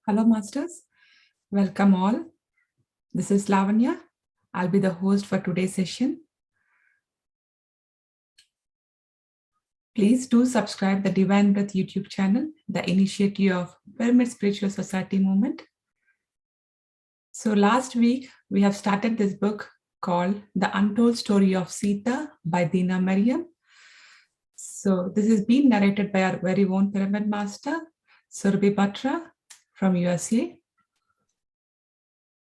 Hello, Masters. Welcome all. This is Lavanya. I'll be the host for today's session. Please do subscribe the Divine Breath YouTube channel, the initiative of Pyramid Spiritual Society movement. So last week, we have started this book called The Untold Story of Sita by Dina Mariam. So this is being narrated by our very own Pyramid Master, Surbhi Batra from USA.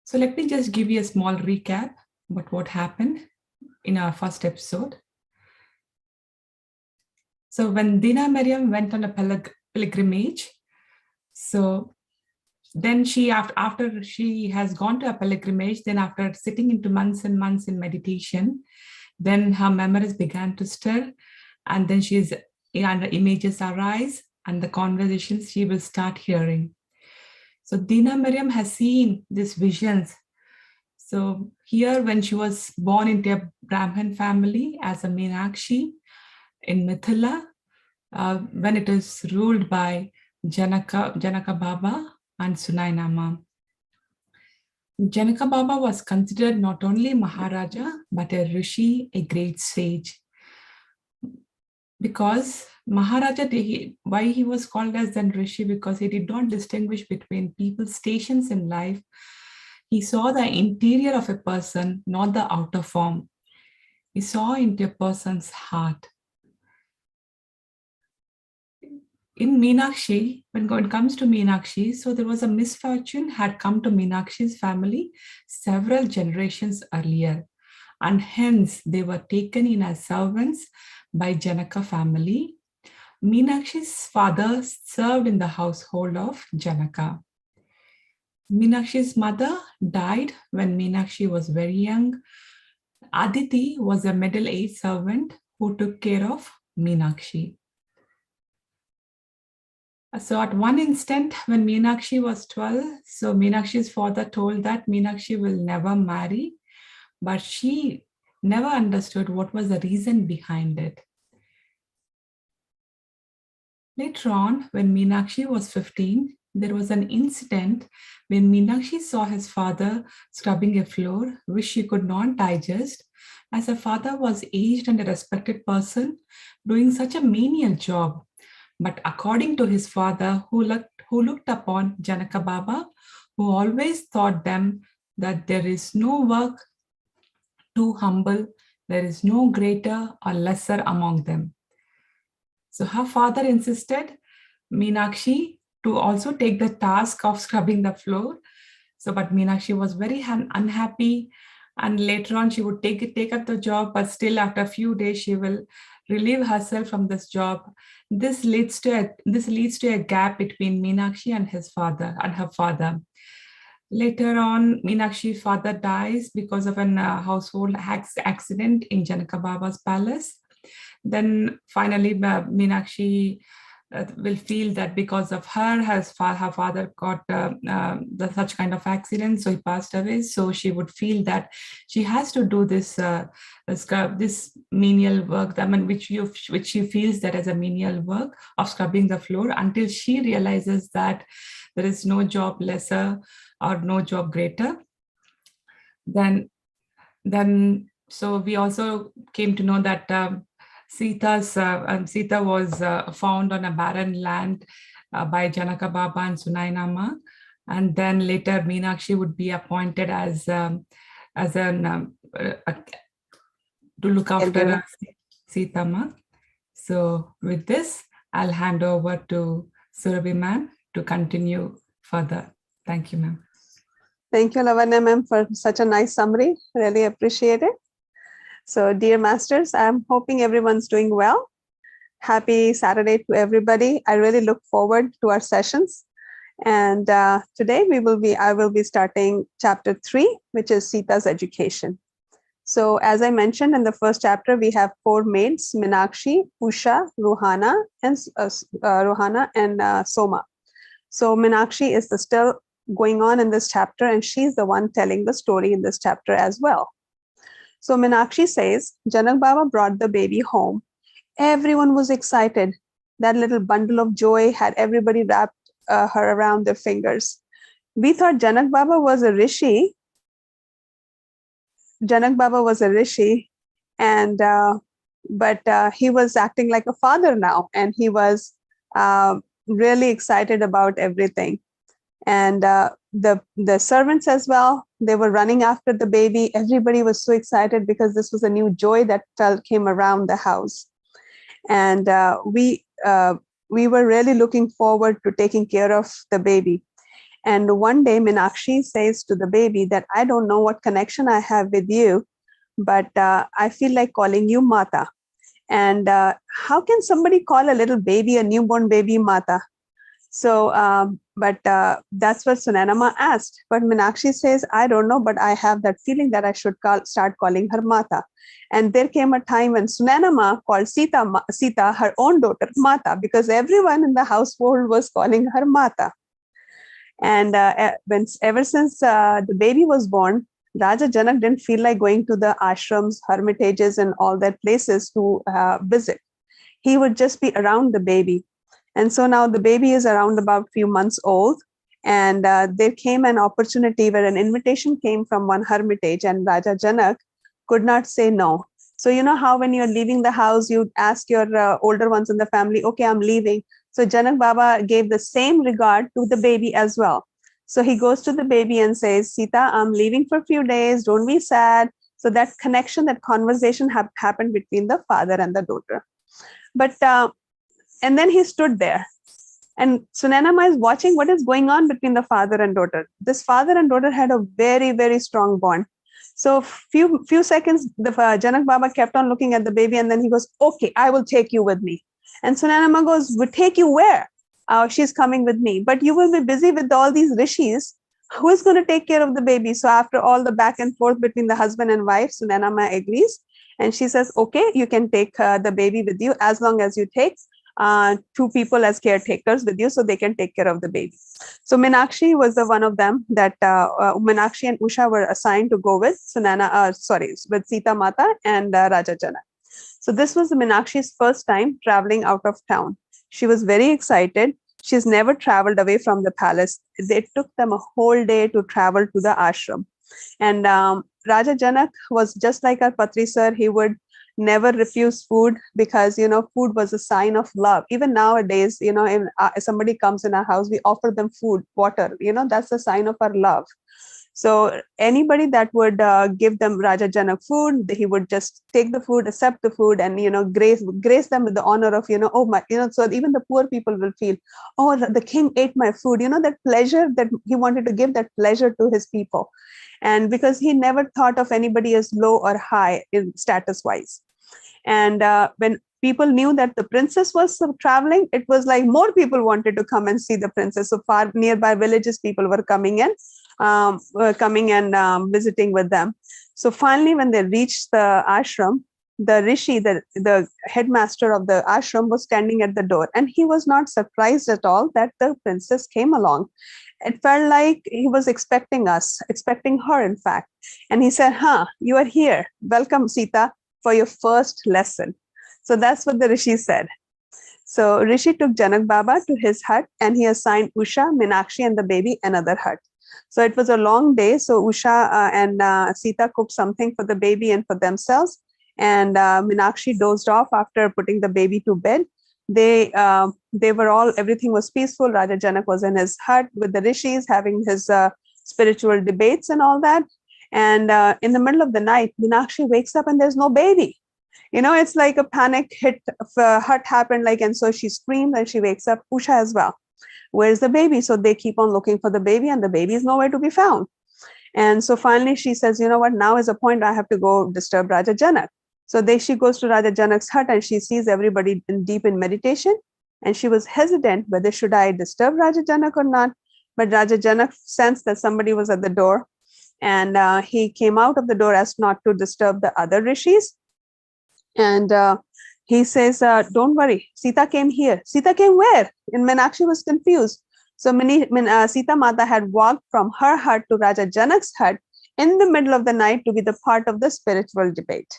So let me just give you a small recap about what happened in our first episode. So when Dina Mariam went on a pilgrimage, so then she, after she has gone to a pilgrimage, then after sitting into months and months in meditation, then her memories began to stir, and then and the images arise, and the conversations she will start hearing. So Dina Mariam has seen these visions. So here, when she was born into a Brahmin family as a Meenakshi in Mithila, when it is ruled by Janaka Baba and Sunainama. Janaka Baba was considered not only Maharaja, but a Rishi, a great sage. Because Maharaja, why he was called as an Rishi? Because he did not distinguish between people's stations in life. He saw the interior of a person, not the outer form. He saw into a person's heart. In Meenakshi, when it comes to Meenakshi, so there was a misfortune had come to Meenakshi's family several generations earlier, and hence they were taken in as servants by Janaka family. Meenakshi's father served in the household of Janaka. Meenakshi's mother died when Meenakshi was very young. Aditi was a middle-aged servant who took care of Meenakshi. So at one instant, when Meenakshi was 12, so Meenakshi's father told that Meenakshi will never marry, but she never understood what was the reason behind it. Later on, when Meenakshi was 15, there was an incident when Meenakshi saw his father scrubbing a floor, which she could not digest, as her father was aged and a respected person doing such a menial job. But according to his father, who looked upon Janaka Baba, who always taught them that there is no work too humble, there is no greater or lesser among them. So her father insisted Meenakshi to also take the task of scrubbing the floor. So, but Meenakshi was very unhappy, and later on she would take up the job, but still after a few days she will relieve herself from this job. This leads to a gap between Meenakshi and her father. Later on, Meenakshi's father dies because of an household accident in Janaka Baba's palace. Then finally, Meenakshi will feel that because of her father got such kind of accident, so he passed away. So she would feel that she has to do this menial work, which she feels that as a menial work of scrubbing the floor, until she realizes that there is no job lesser or no job greater. Then so we also came to know that Sita was found on a barren land by Janaka Baba and Sunainama, and then later Meenakshi would be appointed to look after Sita Ma. So with this, I'll hand over to Surbhi ma'am to continue further. Thank you, ma'am. Thank you, Lavanya ma'am, for such a nice summary. Really appreciate it. So, dear masters, I'm hoping everyone's doing well. Happy Saturday to everybody. I really look forward to our sessions. And today I will be starting chapter 3, which is Sita's education. So as I mentioned in the first chapter, we have 4 maids, Meenakshi, Usha, Rohana, and Soma. So Meenakshi is still going on in this chapter, and she's the one telling the story in this chapter as well. So Meenakshi says, Janak Baba brought the baby home. Everyone was excited. That little bundle of joy had everybody wrapped her around their fingers. We thought Janak Baba was a rishi. Janak Baba was a rishi, and but he was acting like a father now, and he was really excited about everything. And the servants as well, they were running after the baby. Everybody was so excited because this was a new joy that came around the house. And we were really looking forward to taking care of the baby. And one day Meenakshi says to the baby that, I don't know what connection I have with you, but I feel like calling you Mata. And how can somebody call a little baby, a newborn baby, Mata? So, but that's what Sunanama asked. But Meenakshi says, I don't know, but I have that feeling that I should start calling her Mata. And there came a time when Sunanama called Sita, her own daughter, Mata, because everyone in the household was calling her Mata. And ever since the baby was born, Raja Janak didn't feel like going to the ashrams, hermitages, and all that places to visit. He would just be around the baby. And so now the baby is around about few months old. And there came an opportunity where an invitation came from one hermitage, and Raja Janak could not say no. So you know how when you're leaving the house, you ask your older ones in the family, okay, I'm leaving. So Janak Baba gave the same regard to the baby as well. So he goes to the baby and says, Sita, I'm leaving for a few days. Don't be sad. So that connection, that conversation happened between the father and the daughter. But, and then he stood there. And Sunanama is watching what is going on between the father and daughter. This father and daughter had a very, very strong bond. So few seconds, the Janak Baba kept on looking at the baby, and then he goes, okay, I will take you with me. And Sunanama goes, we take you where? She's coming with me. But you will be busy with all these rishis. Who is going to take care of the baby? So after all the back and forth between the husband and wife, Sunanama agrees. And she says, okay, you can take the baby with you as long as you take two people as caretakers with you so they can take care of the baby. So Meenakshi was the one of them that Meenakshi and Usha were assigned to go with with Sita Mata and Raja Janak. So this was Meenakshi's first time traveling out of town. She was very excited. She's never traveled away from the palace. It took them a whole day to travel to the ashram. And Raja Janak was just like our Patri sir. He would never refuse food because, you know, food was a sign of love. Even nowadays, you know, if somebody comes in our house, we offer them food, water, you know, that's a sign of our love. So anybody that would give them Raja Janak food, he would just take the food, accept the food, and, you know, grace them with the honor of, you know, oh my, you know, so even the poor people will feel, oh, the king ate my food, you know, that pleasure that he wanted to give, that pleasure to his people. And because he never thought of anybody as low or high in status wise. And when people knew that the princess was traveling, it was like more people wanted to come and see the princess. So far nearby villages, people were coming in. Visiting with them. So finally, when they reached the ashram, the rishi, the headmaster of the ashram, was standing at the door, and he was not surprised at all that the princess came along. It felt like he was expecting her, in fact. And he said, you are here. Welcome, Sita, for your first lesson. So that's what the rishi said. So Rishi took Janak Baba to his hut, and he assigned Usha, Meenakshi, and the baby another hut. So it was a long day. So Usha and Sita cooked something for the baby and for themselves. And Meenakshi dozed off after putting the baby to bed. Everything was peaceful. Raja Janak was in his hut with the rishis having his spiritual debates and all that. And in the middle of the night, Meenakshi wakes up and there's no baby. You know, it's like a panic hut happened, and so she screams and she wakes up Usha as well. Where's the baby? So they keep on looking for the baby, and the baby is nowhere to be found. And so finally she says, you know what, now is a point I have to go disturb Raja Janak. So she goes to Raja Janak's hut, and she sees everybody deep in meditation. And she was hesitant whether should I disturb Raja Janak or not. But Raja Janak sensed that somebody was at the door, and he came out of the door as not to disturb the other rishis. And he says, don't worry, Sita came here. Sita came where? And Meenakshi was confused. So Sita Mata had walked from her hut to Raja Janak's hut in the middle of the night to be the part of the spiritual debate.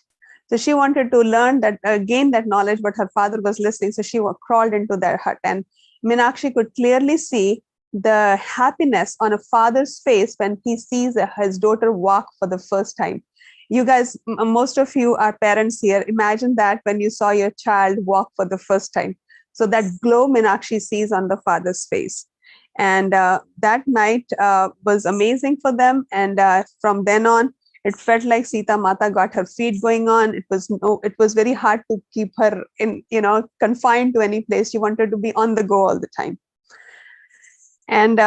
So she wanted to learn that, gain that knowledge, but her father was listening. So she crawled into their hut. And Minakshi could clearly see the happiness on a father's face when he sees his daughter walk for the first time. You guys, most of you are parents here. Imagine that when you saw your child walk for the first time. So that glow Minakshi sees on the father's face. And that night was amazing for them. And from then on, it felt like Sita Mata got her feet going on. It was very hard to keep her confined to any place. She wanted to be on the go all the time. And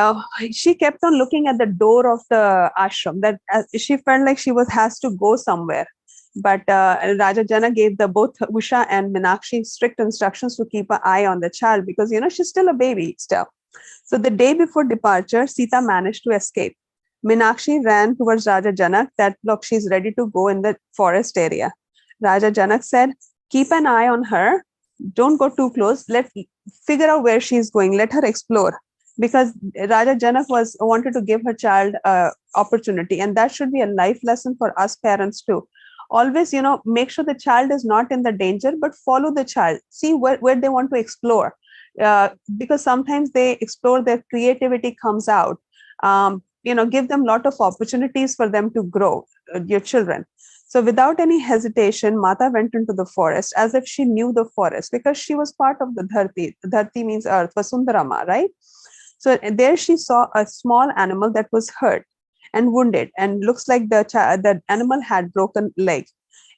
she kept on looking at the door of the ashram, that she felt like she has to go somewhere. But Raja Jana gave both Usha and Minakshi strict instructions to keep an eye on the child, because she's still a baby still. So the day before departure, Sita managed to escape. Minakshi ran towards Raja Janak that, look, she's ready to go in the forest area. Raja Janak said, keep an eye on her. Don't go too close. Let's figure out where she's going. Let her explore. Because Raja Janak wanted to give her child opportunity. And that should be a life lesson for us parents too. Always, make sure the child is not in the danger, but follow the child. See where they want to explore. Because sometimes they explore, their creativity comes out. Give them a lot of opportunities for them to grow, your children. So without any hesitation, Mata went into the forest as if she knew the forest, because she was part of the Dharti. Dharti means earth, Vasundarama, right? So there she saw a small animal that was hurt and wounded, and looks like the animal had broken leg.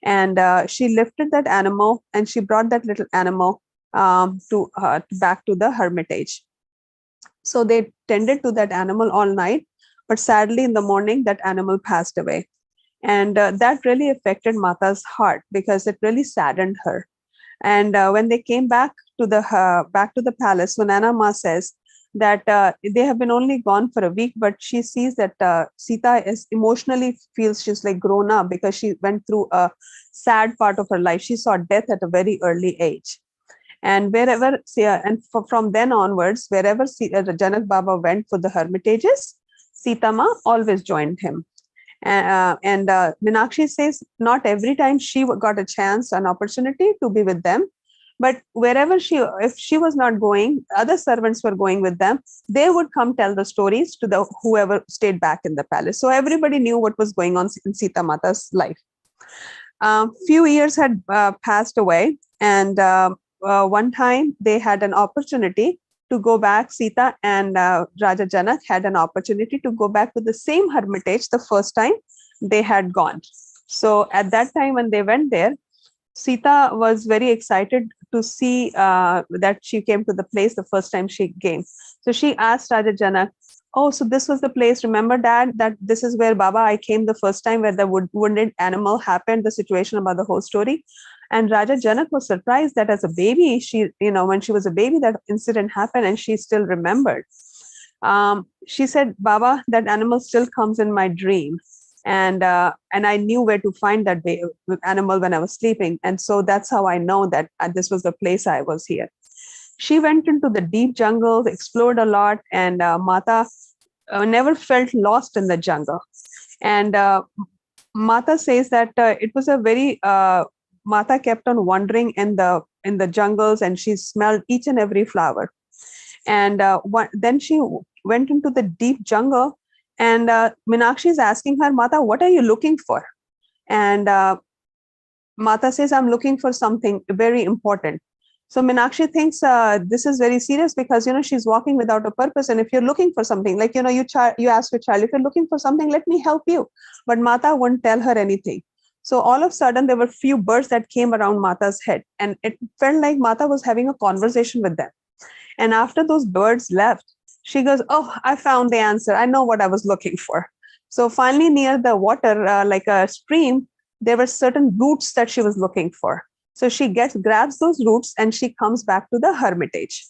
And she lifted that animal and she brought that little animal back to the hermitage. So they tended to that animal all night, but sadly in the morning that animal passed away. And that really affected Mata's heart, because it really saddened her. And when they came back to the palace, Sunana Ma says that they have been only gone for a week, but she sees that Sita emotionally feels she's like grown up, because she went through a sad part of her life. She saw death at a very early age. And from then onwards, wherever Janak Baba went for the hermitages, Sita Ma always joined him. And Minakshi says not every time she got a chance, an opportunity to be with them, but wherever if she was not going, other servants were going with them. They would come tell the stories to whoever stayed back in the palace. So everybody knew what was going on in Sita Mata's life. Few years had passed away, and one time they had an opportunity to go back. Sita and Raja Janak had an opportunity to go back to the same hermitage the first time they had gone. So at that time when they went there, Sita was very excited to see that she came to the place the first time she came. So she asked Raja Janak, oh, so this was the place. Remember, Dad, that this is where Baba, I came the first time, where the wounded animal happened, the situation about the whole story. And Raja Janak was surprised that as a baby, when she was a baby, that incident happened and she still remembered. She said, Baba, that animal still comes in my dream. And I knew where to find that animal when I was sleeping. And so that's how I know that this was the place I was here. She went into the deep jungles, explored a lot, and Mata never felt lost in the jungle. And Mata says that it was a very Mata kept on wandering in the jungles, and she smelled each and every flower. And then she went into the deep jungle, and Minakshi is asking her, Mata, what are you looking for? And Mata says, I'm looking for something very important. So Minakshi thinks this is very serious, because she's walking without a purpose, and if you're looking for something, like you ask your child, if you're looking for something, let me help you. But Mata wouldn't tell her anything. So all of a sudden, there were few birds that came around Mata's head, and it felt like Mata was having a conversation with them. And after those birds left, she goes, oh, I found the answer. I know what I was looking for. So finally, near the water, like a stream, there were certain roots that she was looking for. So she grabs those roots, and she comes back to the hermitage.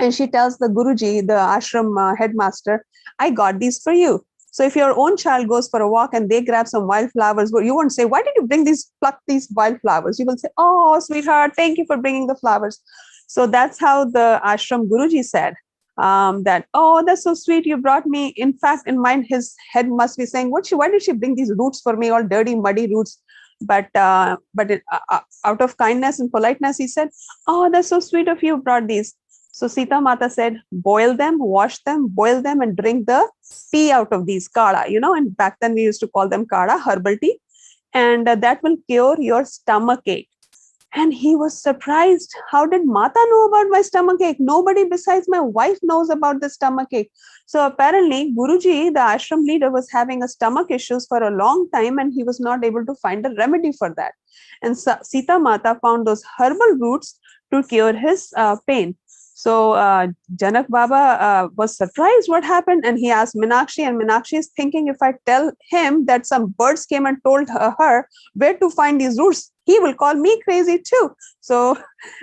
And she tells the Guruji, the ashram headmaster, I got these for you. So if your own child goes for a walk and they grab some wildflowers, you won't say, why did you pluck these wildflowers? You will say, oh, sweetheart, thank you for bringing the flowers. So that's how the ashram Guruji said that, oh, that's so sweet. You brought me. In fact, in mind, his head must be saying, why did she bring these roots for me, all dirty, muddy roots? But out of kindness and politeness, he said, oh, that's so sweet of you, brought these. So Sita Mata said, boil them, wash them, boil them, and drink the tea out of these kada, and back then we used to call them kada, herbal tea, and that will cure your stomach ache. And he was surprised. How did Mata know about my stomach ache? Nobody besides my wife knows about the stomach ache. So apparently, Guruji, the ashram leader, was having a stomach issues for a long time, and he was not able to find a remedy for that. And Sita Mata found those herbal roots to cure his pain. So Janak Baba was surprised what happened, and he asked Minakshi, and Minakshi is thinking, if I tell him that some birds came and told her where to find these roots, he will call me crazy too. So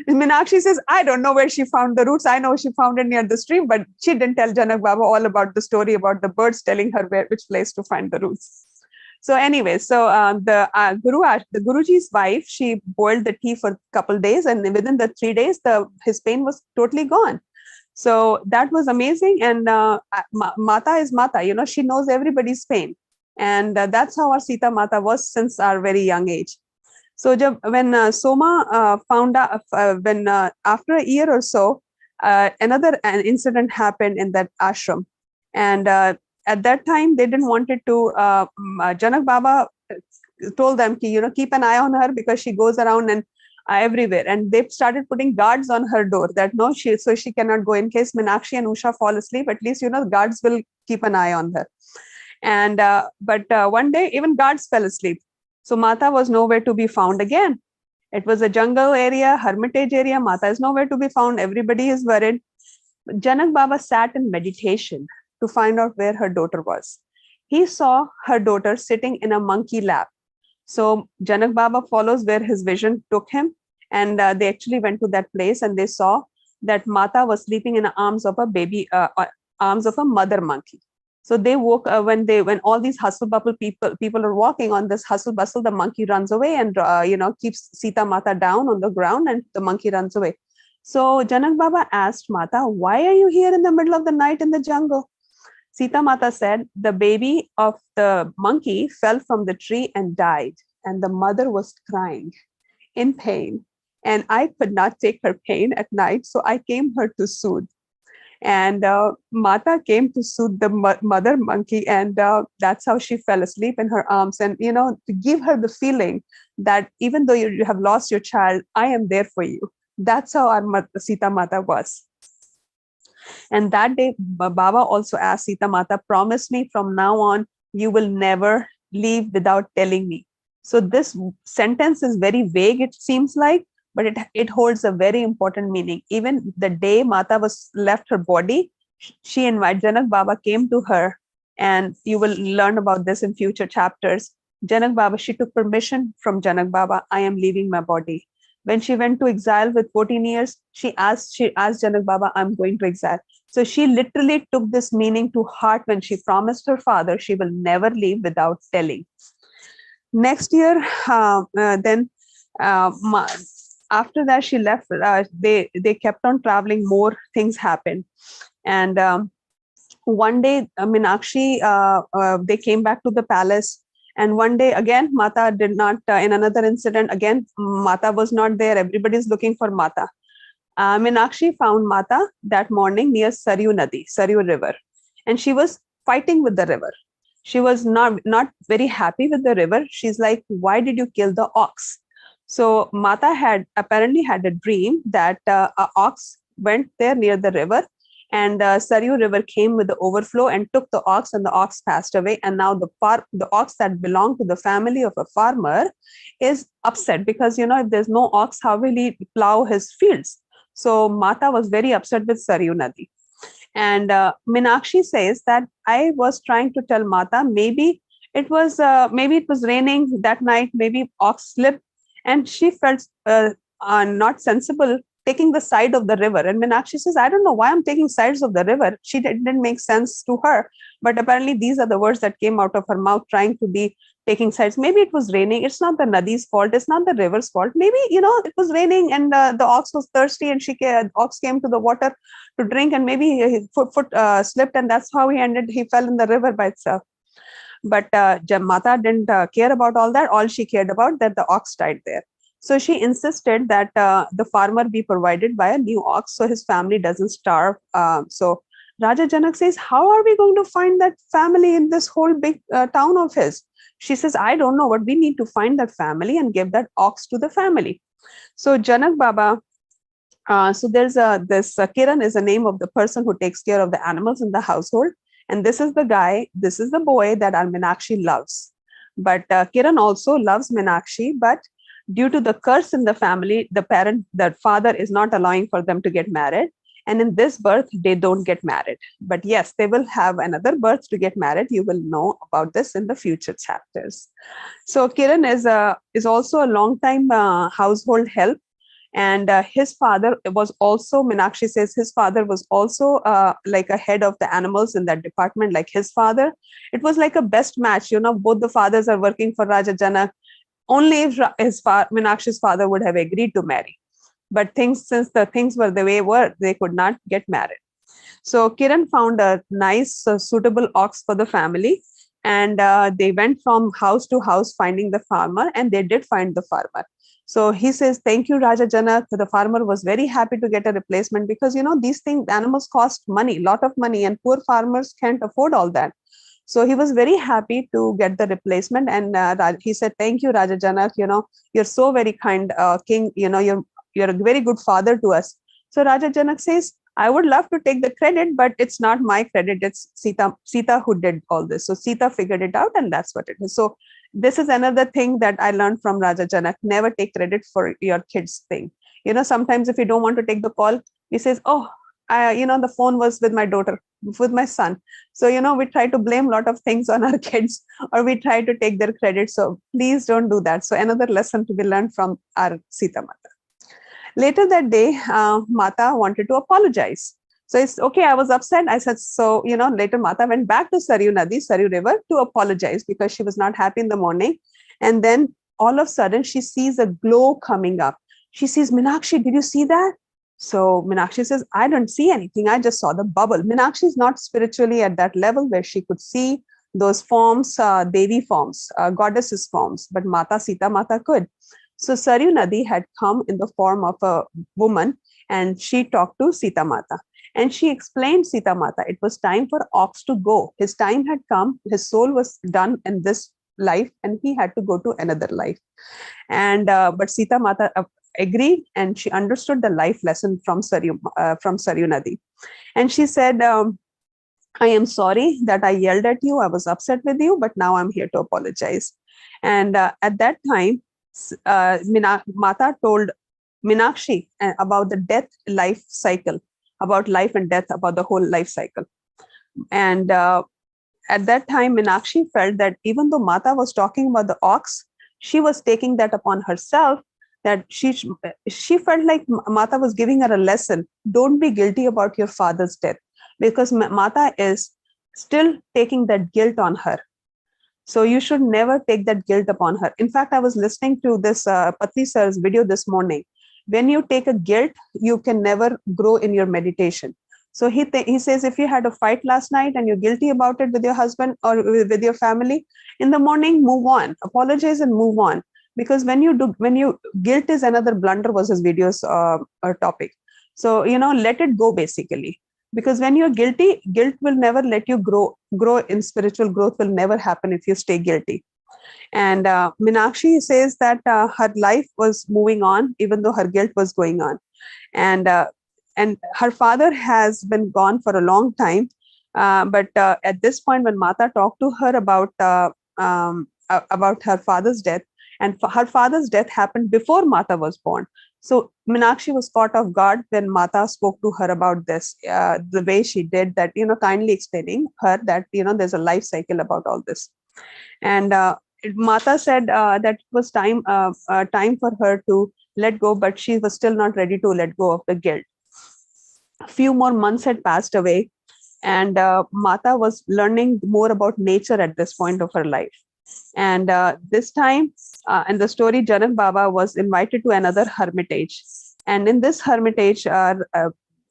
Minakshi says, I don't know where she found the roots. I know she found it near the stream, but she didn't tell Janak Baba all about the story about the birds telling her which place to find the roots. So anyway, so the Guruji's wife, she boiled the tea for a couple days, and within the 3 days, his pain was totally gone. So that was amazing. And Mata is Mata, she knows everybody's pain. And that's how our Sita Mata was since our very young age. So when Soma found out, after a year or so, another incident happened in that ashram. And at that time, they didn't want it to, Janak Baba told them, keep an eye on her because she goes around and everywhere. And they started putting guards on her door that so she cannot go in case Minakshi and Usha fall asleep. At least, guards will keep an eye on her. And but one day, even guards fell asleep. So Mata was nowhere to be found again. It was a jungle area, hermitage area. Mata is nowhere to be found. Everybody is worried. Janak Baba sat in meditation to find out where her daughter was. He saw her daughter sitting in a monkey lap. So Janak Baba follows where his vision took him, and they actually went to that place, and they saw that Mata was sleeping in the arms of a baby, arms of a mother monkey. So they woke when all these hustle bustle people are walking on this hustle bustle, the monkey runs away and keeps Sita Mata down on the ground, and the monkey runs away. So Janak Baba asked Mata, why are you here in the middle of the night in the jungle? Sita Mata said, the baby of the monkey fell from the tree and died, and the mother was crying in pain. And I could not take her pain at night, so I came her to soothe. And Mata came to soothe the mother monkey, and that's how she fell asleep in her arms. And, to give her the feeling that even though you have lost your child, I am there for you. That's how our Sita Mata was. And that day, Baba also asked Sita Mata, promise me from now on, you will never leave without telling me. So this sentence is very vague, it seems like, but it holds a very important meaning. Even the day Mata was left her body, she invited, Janak Baba came to her, and you will learn about this in future chapters. Janak Baba, she took permission from Janak Baba, I am leaving my body. When she went to exile with 14 years, she asked Janak Baba, I'm going to exile. So she literally took this meaning to heart when she promised her father she will never leave without telling. Next year, then after that, she left. They kept on traveling. More things happened. And one day, Minakshi, they came back to the palace. And one day again, Mata did not, in another incident, again, Mata was not there. Everybody's looking for Mata. Minakshi found Mata that morning near Saryu River. And she was fighting with the river. She was not very happy with the river. She's like, why did you kill the ox? So Mata apparently had a dream that an ox went there near the river, and Saryu River came with the overflow and took the ox, and the ox passed away. And now the ox that belonged to the family of a farmer is upset because, if there's no ox, how will he plow his fields? So Mata was very upset with Saryu Nadi. And Minakshi says that I was trying to tell Mata, maybe it was raining that night, maybe ox slipped, and she felt not sensible taking the side of the river. And Minakshi says, I don't know why I'm taking sides of the river. She didn't make sense to her. But apparently these are the words that came out of her mouth, trying to be taking sides. Maybe it was raining. It's not the Nadi's fault. It's not the river's fault. Maybe, it was raining and the ox was thirsty, and ox came to the water to drink, and maybe his foot slipped, and that's how he fell in the river by itself. But Mata didn't care about all that. All she cared about that the ox died there. So she insisted that the farmer be provided by a new ox so his family doesn't starve. So Raja Janak says, how are we going to find that family in this whole big town of his? She says, I don't know, but we need to find that family and give that ox to the family. So Janak Baba, so there's this Kiran is the name of the person who takes care of the animals in the household. And this is the guy, this is the boy that our Meenakshi loves. But Kiran also loves Meenakshi, but due to the curse in the family, the father is not allowing for them to get married. And in this birth, they don't get married. But yes, they will have another birth to get married. You will know about this in the future chapters. So Kiran is also a long time household help, and his father was also, Meenakshi says, his father was also like a head of the animals in that department, like his father. It was like a best match, both the fathers are working for Raja Janak. Only if Meenakshi's father would have agreed to marry, but since the things were the way were, they could not get married. So Kiran found a nice suitable ox for the family, and they went from house to house finding the farmer, and they did find the farmer. So he says, thank you, Raja Janak. The farmer was very happy to get a replacement, because these things, animals cost money, lot of money, and poor farmers can't afford all that. So he was very happy to get the replacement, and he said, thank you, Raja Janak. You're so very kind, king. You're a very good father to us. So Raja Janak says, I would love to take the credit, but it's not my credit. It's Sita who did all this. So Sita figured it out, and that's what it is. So this is another thing that I learned from Raja Janak. Never take credit for your kids' thing. Sometimes if you don't want to take the call, he says, oh, the phone was with my daughter, with my son. So, we try to blame a lot of things on our kids, or we try to take their credit. So please don't do that. So another lesson to be learned from our Sita Mata. Later that day, Mata wanted to apologize. So it's okay, I was upset. I said, so, later Mata went back to Saryu River to apologize because she was not happy in the morning. And then all of a sudden, she sees a glow coming up. She sees, Meenakshi, did you see that? So Meenakshi says, I don't see anything. I just saw the bubble. Meenakshi is not spiritually at that level where she could see those forms, Devi forms, goddesses forms, but Sita Mata could. So Saryu Nadi had come in the form of a woman, and she talked to Sita Mata. And she explained Sita Mata, it was time for ox to go. His time had come. His soul was done in this life, and he had to go to another life. And but Sita Mata agreed, and she understood the life lesson from Saryu Nadi. And she said, I am sorry that I yelled at you. I was upset with you, but now I'm here to apologize. And at that time, Mata told Meenakshi about the death life cycle, about life and death, about the whole life cycle. And at that time, Meenakshi felt that even though Mata was talking about the ox, she was taking that upon herself, that she felt like Mata was giving her a lesson. Don't be guilty about your father's death, because Mata is still taking that guilt on her. So you should never take that guilt upon her. In fact, I was listening to this Patri sir's video this morning. When you take a guilt, you can never grow in your meditation. So he says, if you had a fight last night and you're guilty about it with your husband or with your family, in the morning, move on, apologize and move on. Because guilt is another blunder was his video's topic. So, let it go basically. Because when you're guilty, guilt will never let you grow in spiritual growth will never happen if you stay guilty. And Meenakshi says that her life was moving on, even though her guilt was going on. And her father has been gone for a long time. But at this point, when Mata talked to her about her father's death, and her father's death happened before Mata was born. So Meenakshi was caught off guard when Mata spoke to her about this, the way she did that, kindly explaining her that, there's a life cycle about all this. And Mata said that it was time for her to let go, but she was still not ready to let go of the guilt. A few more months had passed away, and Mata was learning more about nature at this point of her life. And this time, in the story, Janak Baba was invited to another hermitage. And in this hermitage,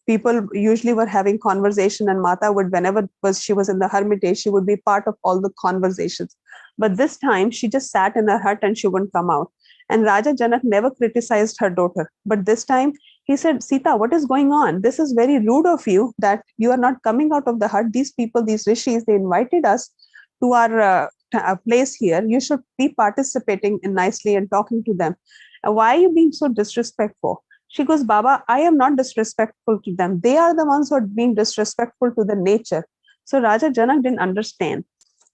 people usually were having conversation, and Mata would, whenever she was in the hermitage, she would be part of all the conversations. But this time, she just sat in her hut and she wouldn't come out. And Raja Janak never criticized her daughter. But this time he said, Sita, what is going on? This is very rude of you that you are not coming out of the hut. These people, these rishis, they invited us to our place here. You should be participating in nicely and talking to them. Why are you being so disrespectful? She goes, Baba, I am not disrespectful to them. They are the ones who are being disrespectful to the nature. So Raja Janak didn't understand.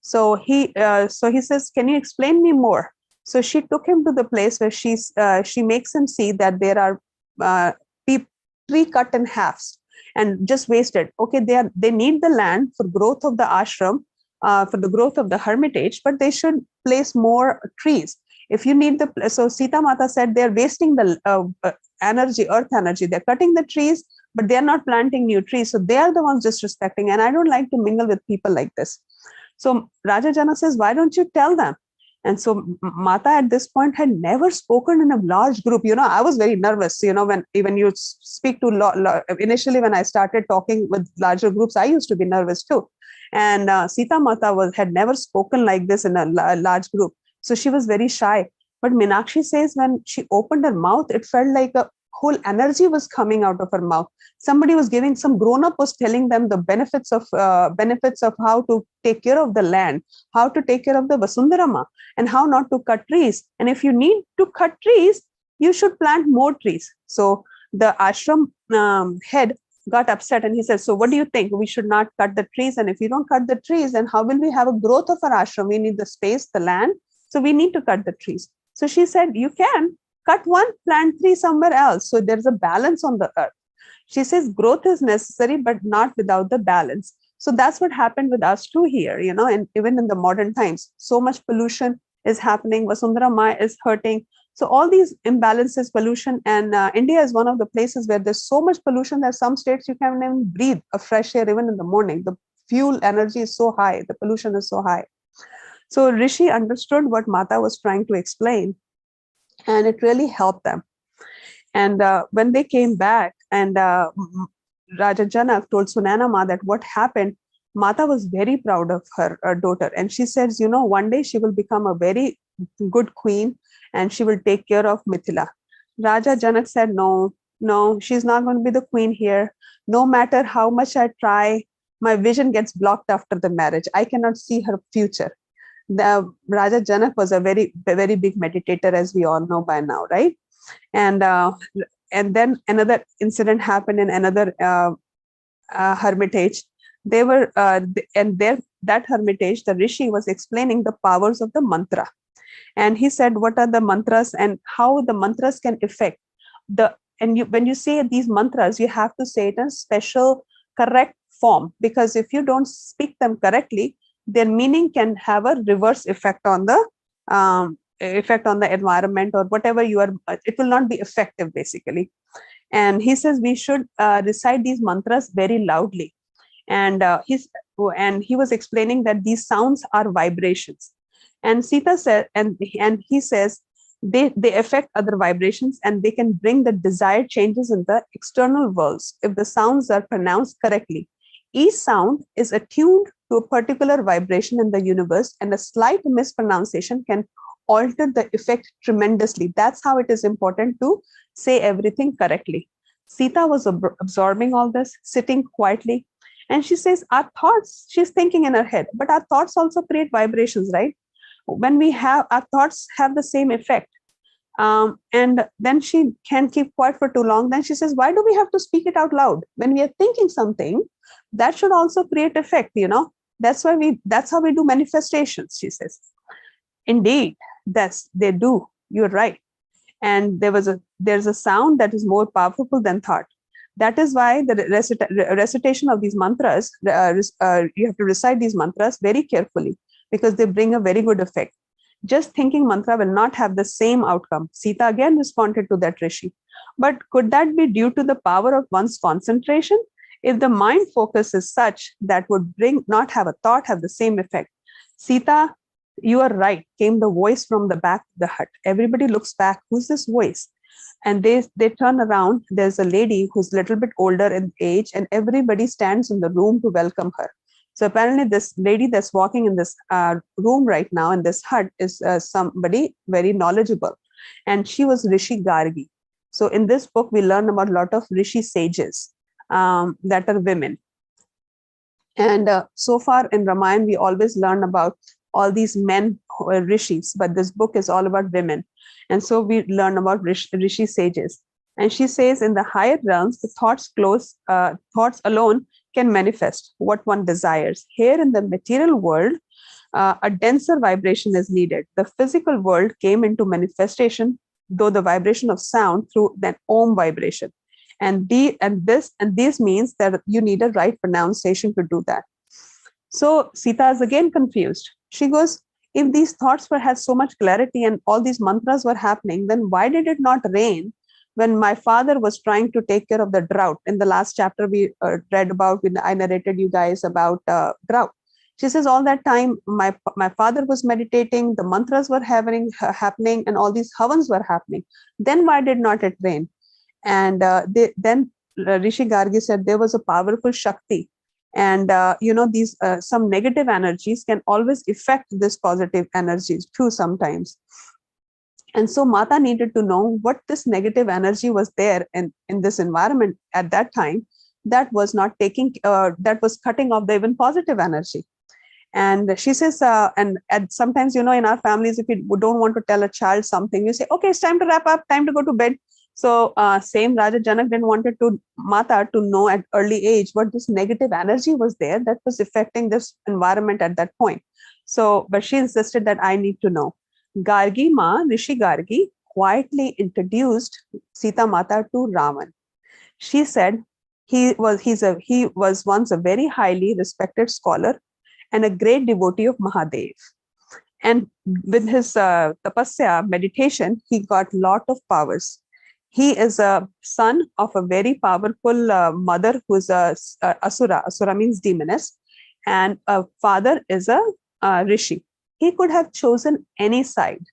So he says, can you explain me more? So she took him to the place where she makes him see that there are tree cut in halves and just wasted. Okay, they need the land for growth of the ashram, for the growth of the hermitage, but they should place more trees. If you need so Sita Mata said they're wasting the energy, earth energy. They're cutting the trees, but they're not planting new trees. So they are the ones disrespecting. And I don't like to mingle with people like this. So Raja Jana says, why don't you tell them? And so Mata at this point had never spoken in a large group. I was very nervous, when you speak to initially when I started talking with larger groups, I used to be nervous too. And Sita Mata had never spoken like this in a large group. So she was very shy. But Meenakshi says when she opened her mouth, it felt like a whole energy was coming out of her mouth. Somebody was giving, some grown-up was telling them the benefits of how to take care of the land, how to take care of the Vasundarama, and how not to cut trees. And if you need to cut trees, you should plant more trees. So the ashram head got upset and he said, so what do you think? We should not cut the trees. And if you don't cut the trees, then how will we have a growth of our ashram? We need the space, the land. So we need to cut the trees. So she said, you can cut one, plant three somewhere else. So there's a balance on the earth. She says growth is necessary, but not without the balance. So that's what happened with us too here, and even in the modern times, so much pollution is happening. Vasundhara Ma is hurting. So all these imbalances, pollution, and India is one of the places where there's so much pollution that some states you can't even breathe a fresh air even in the morning. The fuel energy is so high, the pollution is so high. So Rishi understood what Mata was trying to explain, and it really helped them. And when they came back, and Raja Janak told Sunana Ma that what happened, Mata was very proud of her daughter. And she says, one day she will become a very good queen and she will take care of Mithila. Raja Janak said, no, she's not going to be the queen here. No matter how much I try, my vision gets blocked after the marriage. I cannot see her future. The Raja Janak was a very, very big meditator, as we all know by now, right? And then another incident happened in another hermitage. They were that hermitage, the rishi was explaining the powers of the mantra, and he said what are the mantras and how the mantras can affect the. And when you say these mantras, you have to say it in a special, correct form, because if you don't speak them correctly, their meaning can have a reverse effect on the environment or whatever you are. It will not be effective basically. And he says we should recite these mantras very loudly. And he was explaining that these sounds are vibrations. And Sita said, and he says they affect other vibrations and they can bring the desired changes in the external worlds if the sounds are pronounced correctly. Each sound is attuned to a particular vibration in the universe, and a slight mispronunciation can alter the effect tremendously. That's how it is important to say everything correctly. Sita was absorbing all this, sitting quietly. And she says, our thoughts, she's thinking in her head, but our thoughts also create vibrations, right? When we have, our thoughts have the same effect. And then she can't keep quiet for too long. Then she says, why do we have to speak it out loud? When we are thinking something, that should also create effect, That's how we do manifestations, she says. Indeed, they do. You're right. And there's a sound that is more powerful than thought. That is why the recitation of these mantras, you have to recite these mantras very carefully, because they bring a very good effect. Just thinking mantra will not have the same outcome. Sita again responded to that rishi. But could that be due to the power of one's concentration? If the mind focus is such that would not have a thought have the same effect. Sita, you are right, came the voice from the back of the hut. Everybody looks back. Who's this voice? And they turn around. There's a lady who's a little bit older in age, and everybody stands in the room to welcome her. So apparently this lady that's walking in this room right now in this hut is somebody very knowledgeable. and she was Rishi Gargi. So in this book, we learn about a lot of Rishi sages that are women. And so far in Ramayana, we always learn about all these men who are rishis, but this book is all about women. And so we learn about rishi sages. And she says, in the higher realms, the thoughts alone can manifest what one desires. Here in the material world, a denser vibration is needed. The physical world came into manifestation, though the vibration of sound through that Om vibration. And this means that you need a right pronunciation to do that. So Sita is again confused. She goes, if these thoughts had so much clarity and all these mantras were happening, then why did it not rain when my father was trying to take care of the drought? In the last chapter we read about, when I narrated you guys about drought. She says, all that time my father was meditating, the mantras were happening, and all these havans were happening. Then why did not it rain? And then Rishi Gargi said there was a powerful Shakti. And, these some negative energies can always affect this positive energies too sometimes. And so Mata needed to know what this negative energy was there in this environment at that time that was not that was cutting off the even positive energy. And she says, and sometimes, in our families, if you don't want to tell a child something, you say, okay, it's time to wrap up, time to go to bed. So same Raja Janak didn't want Mata to know at early age what this negative energy was there that was affecting this environment at that point. So, but she insisted that I need to know. Gargi Ma, Rishi Gargi, quietly introduced Sita Mata to Ravan. She said he was once a very highly respected scholar and a great devotee of Mahadev. And with his tapasya, meditation, he got lot of powers. He is a son of a very powerful mother who is a asura. Asura means demoness. And a father is a rishi. He could have chosen any side,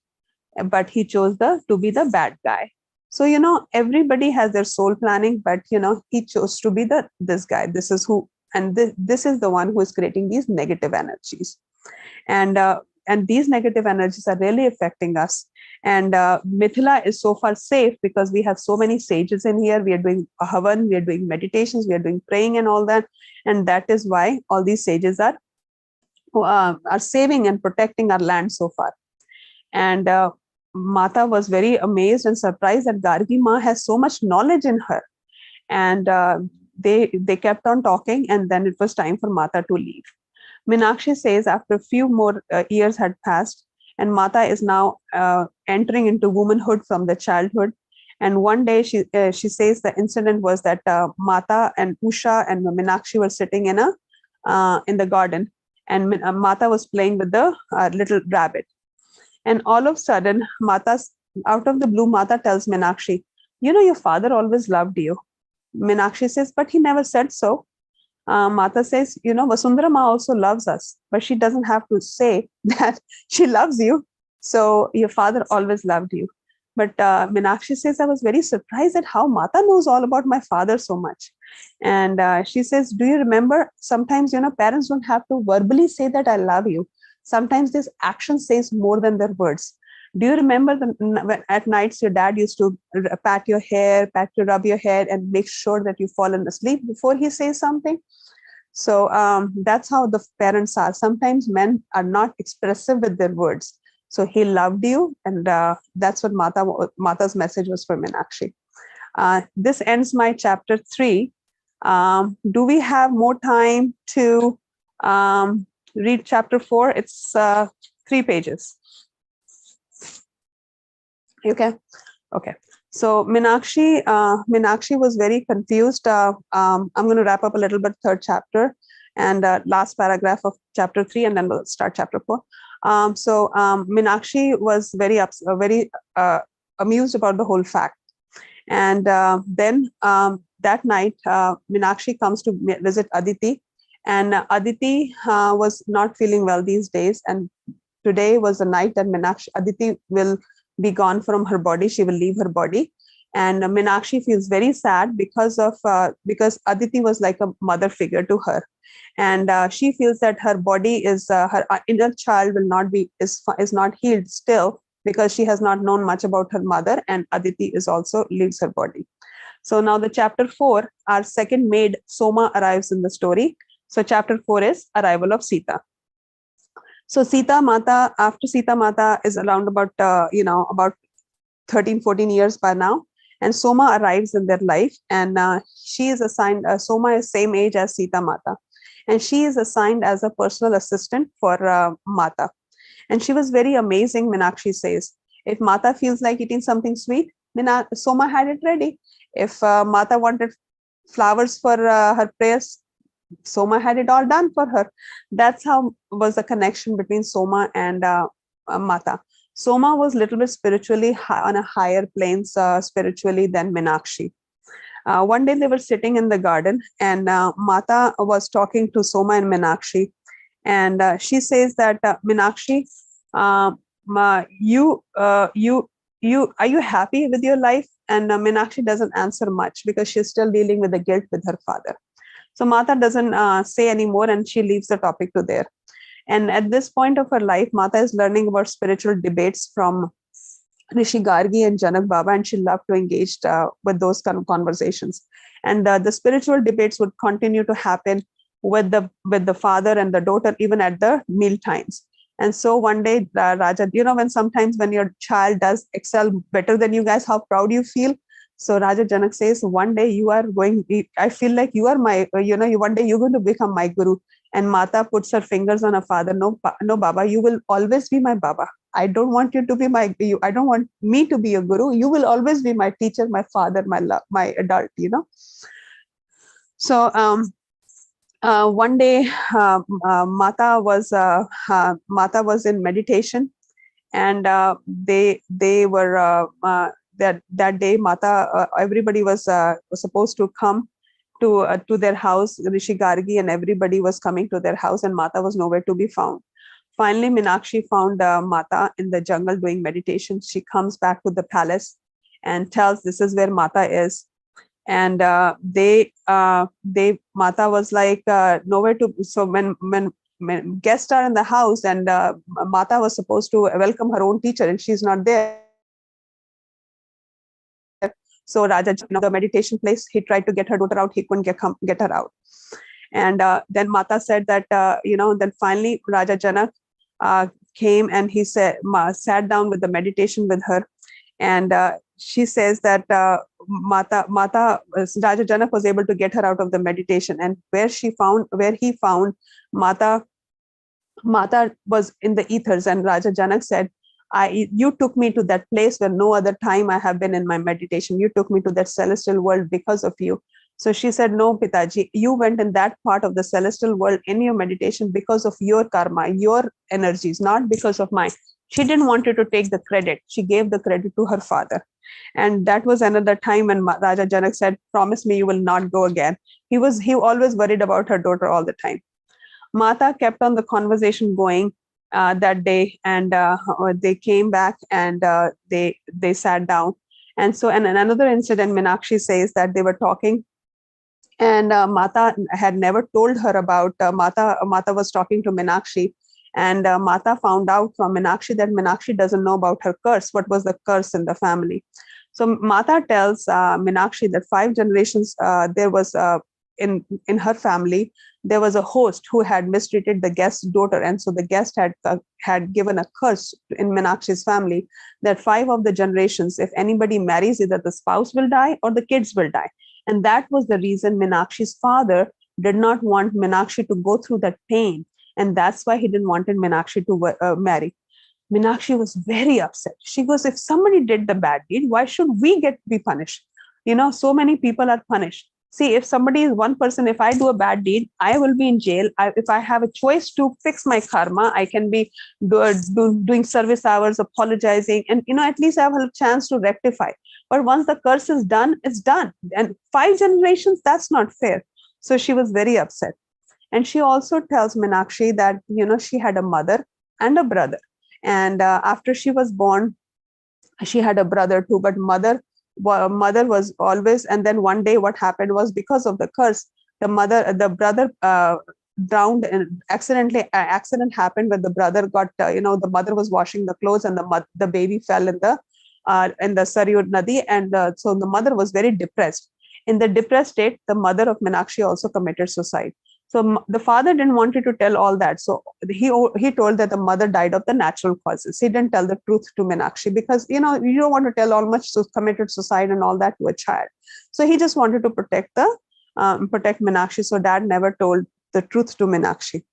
but he chose to be the bad guy. So, everybody has their soul planning, but, he chose to be this guy. This is who, and this is the one who is creating these negative energies. And these negative energies are really affecting us. And Mithila is so far safe because we have so many sages in here. We are doing havan, we are doing meditations, we are doing praying and all that. And that is why all these sages are saving and protecting our land so far. And Mata was very amazed and surprised that Gargi Ma has so much knowledge in her. And they kept on talking, and then it was time for Mata to leave. Meenakshi says after a few more years had passed, and Mata is now entering into womanhood from the childhood. And one day she says the incident was that Mata and Usha and Meenakshi were sitting in the garden, and Mata was playing with the little rabbit. And all of a sudden, out of the blue, Mata tells Meenakshi, your father always loved you. Meenakshi says, but he never said so. Mata says, Vasundhara Ma also loves us, but she doesn't have to say that she loves you. So your father always loved you. But Meenakshi says, I was very surprised at how Mata knows all about my father so much. And she says, do you remember sometimes, parents don't have to verbally say that I love you. Sometimes this action says more than their words. Do you remember when at nights your dad used to pat your hair, rub your head and make sure that you've fallen asleep before he says something? So that's how the parents are. Sometimes men are not expressive with their words. So he loved you, and that's what Mata's message was for Meenakshi. This ends my chapter 3. Do we have more time to read chapter 4? It's 3 pages. Okay. So Meenakshi was very confused. I'm going to wrap up a little bit 3rd chapter and last paragraph of chapter 3, and then we'll start chapter 4. So Meenakshi was very amused about the whole fact. And then that night, Meenakshi comes to visit Aditi, and Aditi was not feeling well these days. And today was the night that Aditi will be gone from her body. She will leave her body. And Meenakshi feels very sad because Aditi was like a mother figure to her. And she feels that her body is, her inner child is not healed still, because she has not known much about her mother, and Aditi is also leaves her body. So now the chapter 4, our second maid Soma arrives in the story. So chapter 4 is arrival of Sita. So Sita Mata, after Sita Mata is around about, about 13, 14 years by now. And Soma arrives in their life, and she is assigned, Soma is same age as Sita Mata. And she is assigned as a personal assistant for Mata. And she was very amazing, Minakshi says. If Mata feels like eating something sweet, Soma had it ready. If Mata wanted flowers for her prayers, Soma had it all done for her. That's how was the connection between Soma and Mata. Soma was a little bit spiritually on a higher planes spiritually than Minakshi. One day they were sitting in the garden, and Mata was talking to Soma and Minakshi, and she says that Minakshi, you are you happy with your life? And Minakshi doesn't answer much because she's still dealing with the guilt with her father. So Mata doesn't say anymore, and she leaves the topic to there. And at this point of her life, Mata is learning about spiritual debates from Rishi Gargi and Janak Baba, and she loved to engage with those kind of conversations. And the spiritual debates would continue to happen with the father and the daughter, even at the meal times. And so one day, Raja, when sometimes when your child does excel better than you guys, how proud you feel. So Raja Janak says, one day you are going, I feel like you are my, one day you're going to become my guru. And Mata puts her fingers on her father. No, Baba, you will always be my Baba. I don't want you to be I don't want me to be a guru. You will always be my teacher, my father, my adult, So one day, Mata was in meditation, and they were that day. Mata, everybody was supposed to come to their house. Rishi Gargi and everybody was coming to their house, and Mata was nowhere to be found. Finally, Minakshi found Mata in the jungle doing meditation. She comes back to the palace and tells this is where Mata is. And Mata was like nowhere to. So when guests are in the house, and Mata was supposed to welcome her own teacher, and she's not there. So Raja, the meditation place, he tried to get her daughter out. He couldn't get her out. And then Mata said that, then finally Raja Janak came, and he sat down with the meditation with her. And she says that Raja Janak was able to get her out of the meditation. And where he found Mata was in the ethers. And Raja Janak said, you took me to that place where no other time I have been in my meditation. You took me to that celestial world because of you. So she said, no, Pitaji, you went in that part of the celestial world in your meditation because of your karma, your energies, not because of mine. She didn't want you to take the credit. She gave the credit to her father. And that was another time when Raja Janak said, promise me you will not go again. He always worried about her daughter all the time. Mata kept on the conversation going that day, and they came back, and they sat down. And so, and another incident, Minakshi says that they were talking, and Mata had never told her about Mata was talking to Minakshi, and Mata found out from Minakshi that Minakshi doesn't know about her curse. What was the curse in the family? So Mata tells Minakshi that 5 generations there was in her family, there was a host who had mistreated the guest's daughter, and so the guest had given a curse in Minakshi's family that 5 of the generations, if anybody marries, either the spouse will die or the kids will die. And that was the reason Minakshi's father did not want Minakshi to go through that pain, and that's why he didn't want Minakshi to marry. Minakshi was very upset. She goes, if somebody did the bad deed, why should we be punished? So many people are punished. See, if somebody is one person, if I do a bad deed, I will be in jail. If I have a choice to fix my karma, I can be doing service hours, apologizing, and at least I have a chance to rectify. But once the curse is done, it's done. And 5 generations, that's not fair. So she was very upset. And she also tells Minakshi that, she had a mother and a brother. And after she was born, she had a brother too, but mother was always, and then one day what happened was, because of the curse, the brother drowned and accident happened when the brother got, the mother was washing the clothes and the baby fell in the Saryu Nadi. And so the mother was very depressed. In the depressed state, the mother of Meenakshi also committed suicide. So the father didn't want to tell all that. So he told that the mother died of the natural causes. He didn't tell the truth to Meenakshi because, you don't want to tell all much committed suicide and all that to a child. So he just wanted to protect Meenakshi. So dad never told the truth to Meenakshi.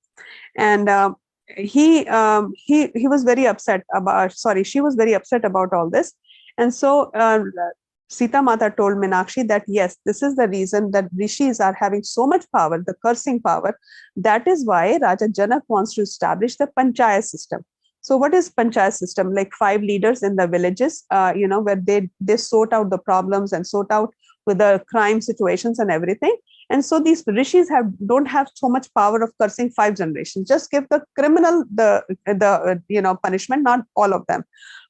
And he was very upset she was very upset about all this. And so Sita Mata told Meenakshi that, yes, this is the reason that rishis are having so much power, the cursing power. That is why Raja Janak wants to establish the panchayat system. So what is panchayat system? Like 5 leaders in the villages, where they sort out the problems and sort out with the crime situations and everything. And so these rishis don't have so much power of cursing 5 generations. Just give the criminal the punishment, not all of them.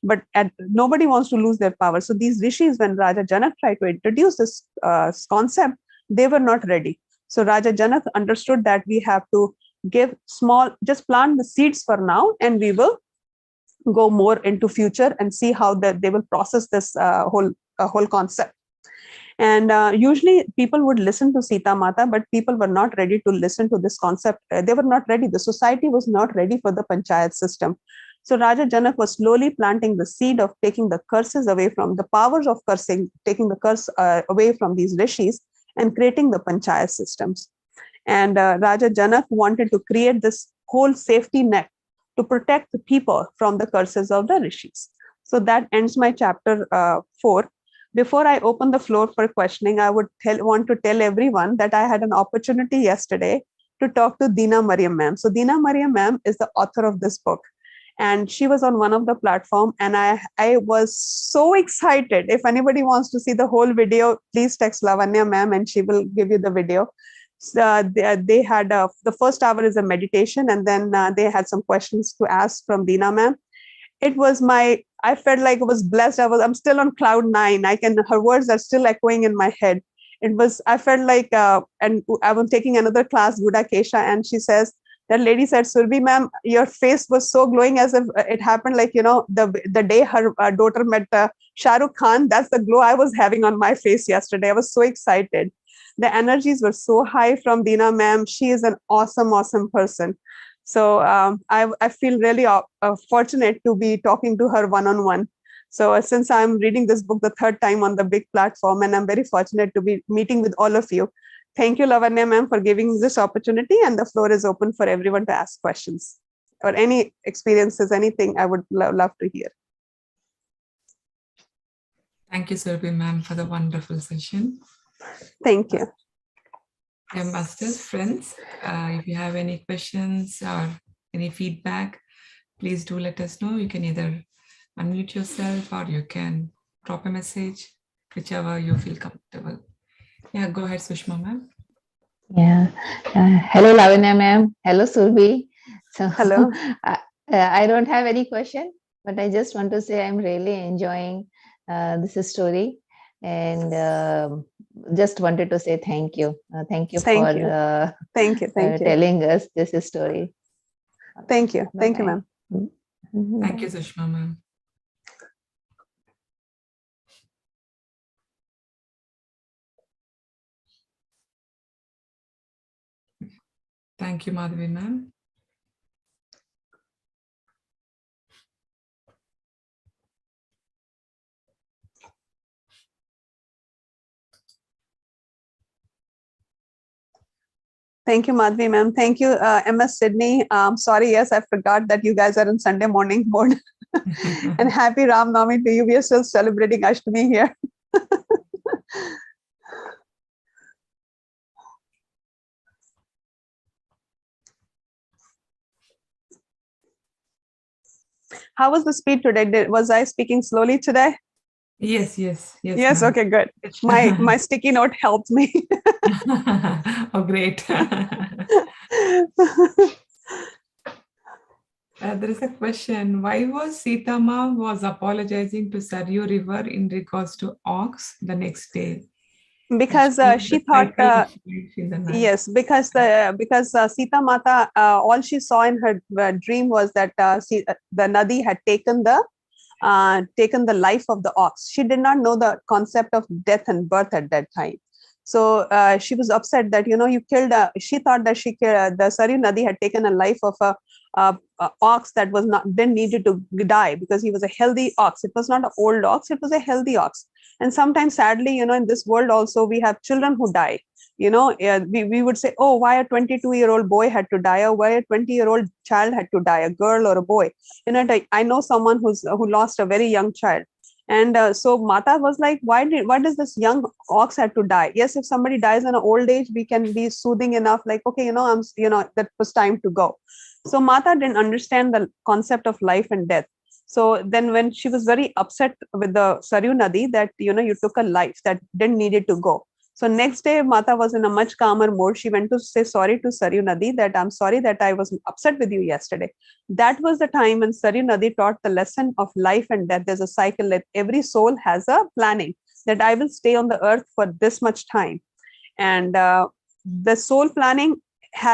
But nobody wants to lose their power. So these rishis, when Raja Janak tried to introduce this concept, they were not ready. So Raja Janak understood that we have to just plant the seeds for now, and we will go more into future and see how they will process this whole concept. And usually people would listen to Sita Mata, but people were not ready to listen to this concept. They were not ready. The society was not ready for the panchayat system. So Raja Janak was slowly planting the seed of taking the curses away from the powers of cursing, taking the curse away from these rishis and creating the panchayat systems. And Raja Janak wanted to create this whole safety net to protect the people from the curses of the rishis. So that ends my chapter 4. Before I open the floor for questioning, I would want to tell everyone that I had an opportunity yesterday to talk to Dina Mariam ma'am. So Dina Mariam ma'am is the author of this book. And she was on one of the platform, and I was so excited. If anybody wants to see the whole video, please text Lavanya ma'am and she will give you the video. They had the first hour is a meditation, and then they had some questions to ask from Dina ma'am. It was I felt like I was blessed. I'm still on cloud 9. Her words are still echoing in my head. I felt like, and I was taking another class, Buddha Kesha, and she says, that lady said, Surbhi ma'am, your face was so glowing as if it happened like, the day her daughter met Shah Rukh Khan. That's the glow I was having on my face yesterday. I was so excited. The energies were so high from Dina ma'am. She is an awesome, awesome person. So I feel really fortunate to be talking to her one-on-one. So since I'm reading this book the 3rd time on the big platform, and I'm very fortunate to be meeting with all of you. Thank you, Lavanya ma'am, for giving this opportunity, and the floor is open for everyone to ask questions or any experiences, anything I would love to hear. Thank you, Surbhi ma'am, for the wonderful session. Thank you. Yeah, masters, friends, if you have any questions or any feedback, please do let us know. You can either unmute yourself or you can drop a message, whichever you feel comfortable. Yeah, go ahead, Sushma ma'am. Yeah. Hello, Lavanya ma'am. Hello, Surbhi. So, hello. I don't have any question, but I just want to say I'm really enjoying this story, and just wanted to say thank you. Thank you for thank you telling us this story. Thank you. Thank you, ma'am. Thank you, Sushma ma'am. Thank you, Madhavi ma'am. Thank you, Madhavi ma'am. Thank you, MS Sydney. Sorry, yes, I forgot that you guys are in Sunday morning mode. And happy Ram Navami to you. We are still celebrating Ashtami here. How was the speed today? Was I speaking slowly today? Yes. Yes, okay, good. My sticky note helped me. Oh, great. There is a question. Why was Sita Ma was apologizing to Saryu River in regards to ox the next day? Because she thought, yes, because Sita Mata, all she saw in her dream was that the Nadi had taken the life of the ox. She did not know the concept of death and birth at that time. So she was upset that, you killed she thought that the Saryu Nadi had taken a life of a ox that didn't needed to die, because he was a healthy ox. It was not an old ox, it was a healthy ox. And sometimes, sadly, in this world also, we have children who die. We would say, oh, why a 22-year-old boy had to die, or why a 20-year-old child had to die, a girl or a boy. I know someone who lost a very young child. And so Mata was like, why does this young ox have to die? Yes, if somebody dies in an old age, we can be soothing enough, like, okay, that was time to go. So Mata didn't understand the concept of life and death. So then when she was very upset with the Saryu Nadi that, you took a life that didn't needed to go. So next day, Mata was in a much calmer mode. She went to say sorry to Saryu Nadi, that I'm sorry that I was upset with you yesterday. That was the time when Saryu Nadi taught the lesson of life and death. There's a cycle that every soul has a planning, that I will stay on the earth for this much time. And the soul planning,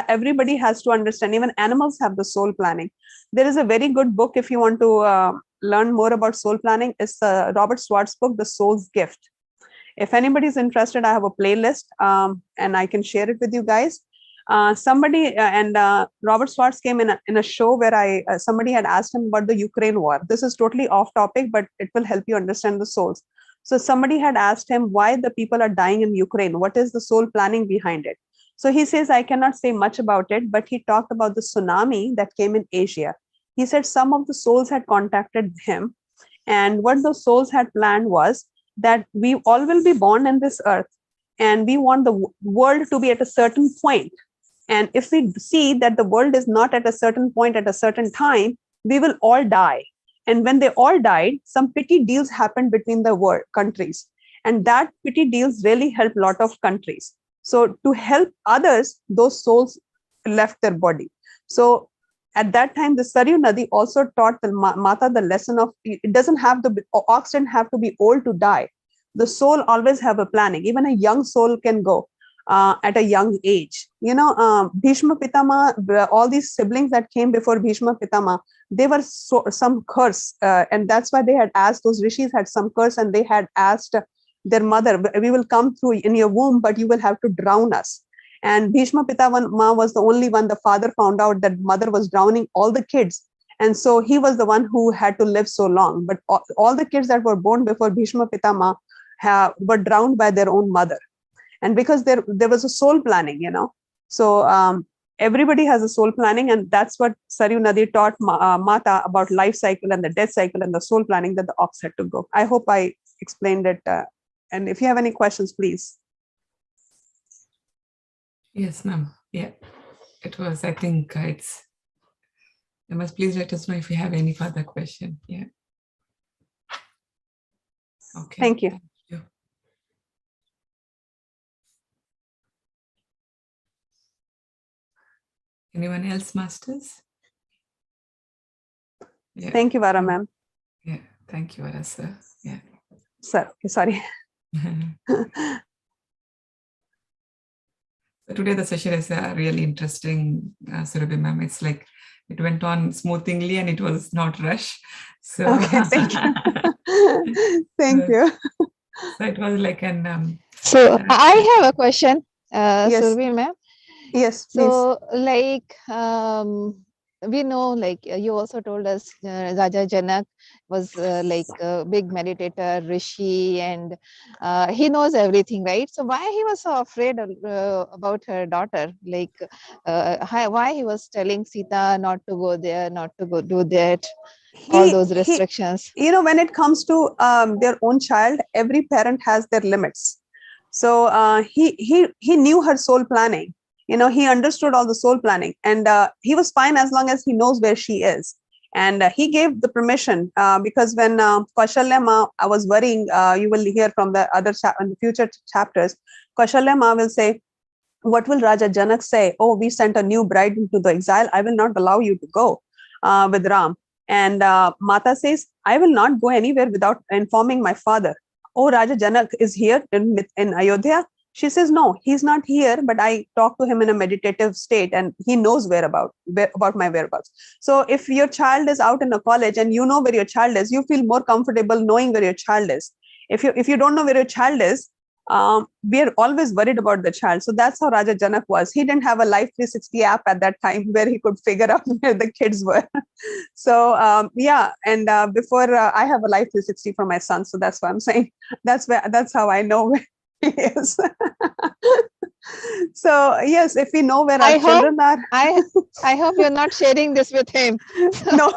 everybody has to understand. Even animals have the soul planning. There is a very good book, if you want to learn more about soul planning. It's Robert Swartz's book, The Soul's Gift. If anybody is interested, I have a playlist, and I can share it with you guys. Robert Swartz came in a show where somebody had asked him about the Ukraine war. This is totally off topic, but it will help you understand the souls. So somebody had asked him why the people are dying in Ukraine. What is the soul planning behind it? So he says, I cannot say much about it, but he talked about the tsunami that came in Asia. He said some of the souls had contacted him, and what those souls had planned was that we all will be born in this earth, and we want the world to be at a certain point. And if we see that the world is not at a certain point at a certain time, we will all die. And when they all died, some petty deals happened between the world countries. And that petty deals really helped a lot of countries. So to help others, those souls left their body. So at that time, the Saryu Nadi also taught the Mata the lesson of, it doesn't have to be, ox didn't have to be old to die. The soul always have a planning. Even a young soul can go at a young age. Bhishma Pitama, all these siblings that came before Bhishma Pitama, they were some curse. And that's why they had asked, those rishis had some curse, and they had asked their mother, we will come through in your womb, but you will have to drown us. And Bhishma Pitama was the only one. The father found out that mother was drowning all the kids. And so he was the one who had to live so long. But all the kids that were born before Bhishma Pitama were drowned by their own mother. And because there was a soul planning, So everybody has a soul planning. And that's what Saryu Nadi taught Mata about life cycle and the death cycle and the soul planning, that the ox had to go. I hope I explained it. And if you have any questions, please. Yes, ma'am. Yeah, it was. I think it's. You must please let us know if you have any further question. Yeah. Okay. Thank you. Thank you. Anyone else, masters? Yeah. Thank you, Vara ma'am. Yeah. Thank you, Vara sir. Yeah. Sir, sorry. Today the session is really interesting, Surbhi ma'am. It's like it went on smoothly and it was not rush. So okay, thank you. Thank you. So it was like an. So I have a question, yes. Surbhi ma'am. Yes. So like we know, like you also told us, Raja Janak was like a big meditator, rishi, and he knows everything, right? So why he was so afraid about her daughter? Like why he was telling Sita not to go there, not to go do that, all those restrictions? When it comes to their own child, every parent has their limits. So he knew her soul planning. He understood all the soul planning, and he was fine as long as he knows where she is. And he gave the permission because when Kaushalya Ma, I was worrying, you will hear from the other in the future chapters, Kaushalya Ma will say, what will Raja Janak say? Oh, we sent a new bride into the exile. I will not allow you to go with Ram. And Mata says, I will not go anywhere without informing my father. oh, Raja Janak is here in Ayodhya. She says, no, he's not here, but I talk to him in a meditative state and he knows about my whereabouts. So if your child is out in a college and you know where your child is, you feel more comfortable knowing where your child is. If you don't know where your child is, we are always worried about the child. So that's how Raja Janak was. He didn't have a Life 360 app at that time where he could figure out where the kids were. So yeah, and before I have a Life 360 for my son, so that's why I'm saying that's how I know where he is. So yes, if we know where our children are, I hope you're not sharing this with him. No.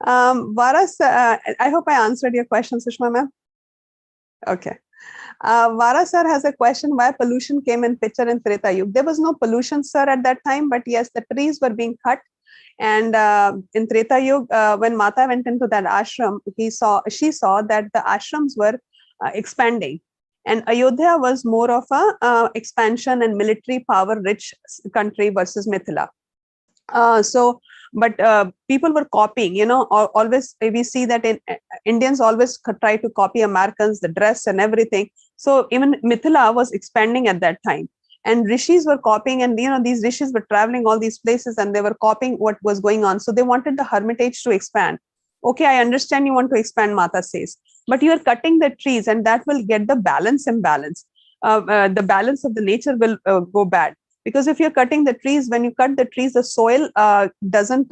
Varas, I hope I answered your question, Sushma ma'am. Okay. Vara sir has a question why pollution came in picture in Treta Yuga. There was no pollution, sir, at that time, but yes, the trees were being cut. And in Treta Yuga, when Mata went into that ashram, she saw that the ashrams were expanding. And Ayodhya was more of a expansion and military power rich country versus Mithila. But people were copying, always we see that Indians always try to copy Americans, the dress and everything. So even Mithila was expanding at that time. And rishis were copying, and these rishis were traveling all these places and they were copying what was going on. So they wanted the hermitage to expand. Okay, I understand you want to expand, Mata says, but you are cutting the trees and that will get the balance imbalance. The balance of the nature will go bad. Because if you're cutting the trees, when you cut the trees, the soil doesn't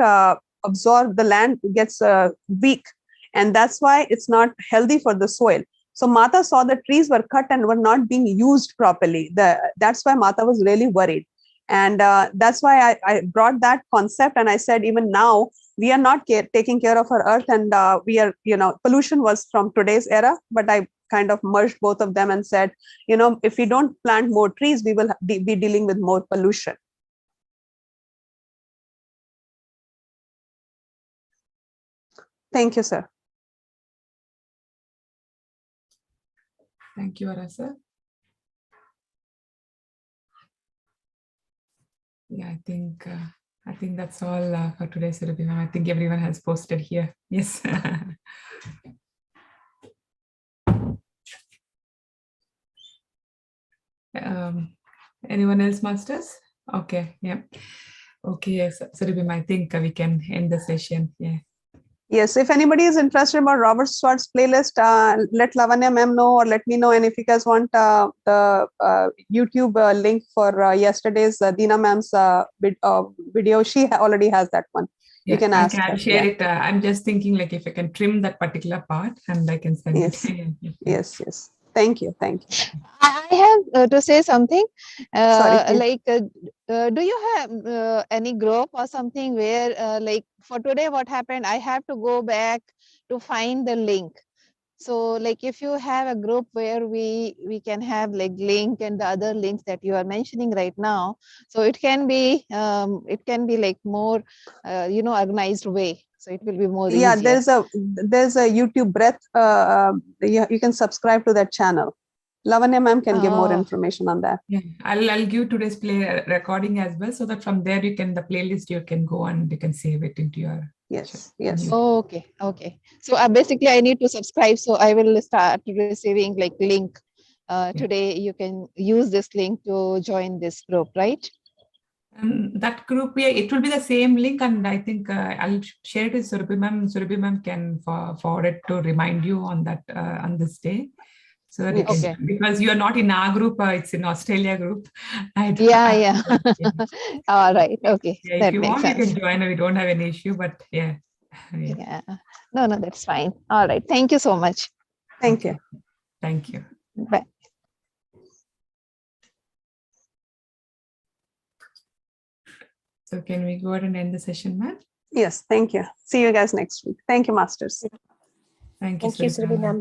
absorb, the land gets weak. And that's why it's not healthy for the soil. So Mata saw the trees were cut and were not being used properly. That's why Mata was really worried. And that's why I brought that concept. And I said, even now, we are not taking care of our earth. And we are, pollution was from today's era, but I kind of merged both of them and said, if we don't plant more trees, we will be dealing with more pollution. Thank you, sir. Thank you, Arasa. Yeah, I think that's all for today, Surbhi ma'am. I think everyone has posted here. Yes. Anyone else, masters? Okay. Yeah. Okay. Yes, Surbhi ma'am, I think we can end the session. Yeah. Yes, if anybody is interested about Robert Swart's playlist, let Lavanya ma'am know or let me know. And if you guys want the YouTube link for yesterday's Deena ma'am's video, she already has that one. Yeah, you can ask I'll share it. I'm just thinking like if I can trim that particular part and I can send it. Yes. Thank you. I have to say something. Sorry. Like, do you have any group or something where, like, for today, what happened? I have to go back to find the link. So, like, if you have a group where we can have like link and the other links that you are mentioning right now, so it can be like more, organized way. So it will be more easier. There's a YouTube breath. You can subscribe to that channel. Lavanya ma'am can give more information on that. Yeah, I'll give today's recording as well, so that from there the playlist you can go and you can save it into your. Yes. Oh, okay. So basically, I need to subscribe. So I will start receiving like link. Today you can use this link to join this group, right? That group, it will be the same link, and I think I'll share it with Surbhi ma'am. Surbhi ma'am can forward it to remind you on that on this day. So that you can, because you are not in our group, it's in Australia group. Yeah. All right. Okay. Yeah, that if you want, sense. you can join. We don't have any issue, but yeah. No, that's fine. All right. Thank you so much. Thank you. Thank you. Bye. So can we go ahead and end the session, ma'am? Yes, thank you. See you guys next week. Thank you, masters. Thank you, Surbhi ma'am.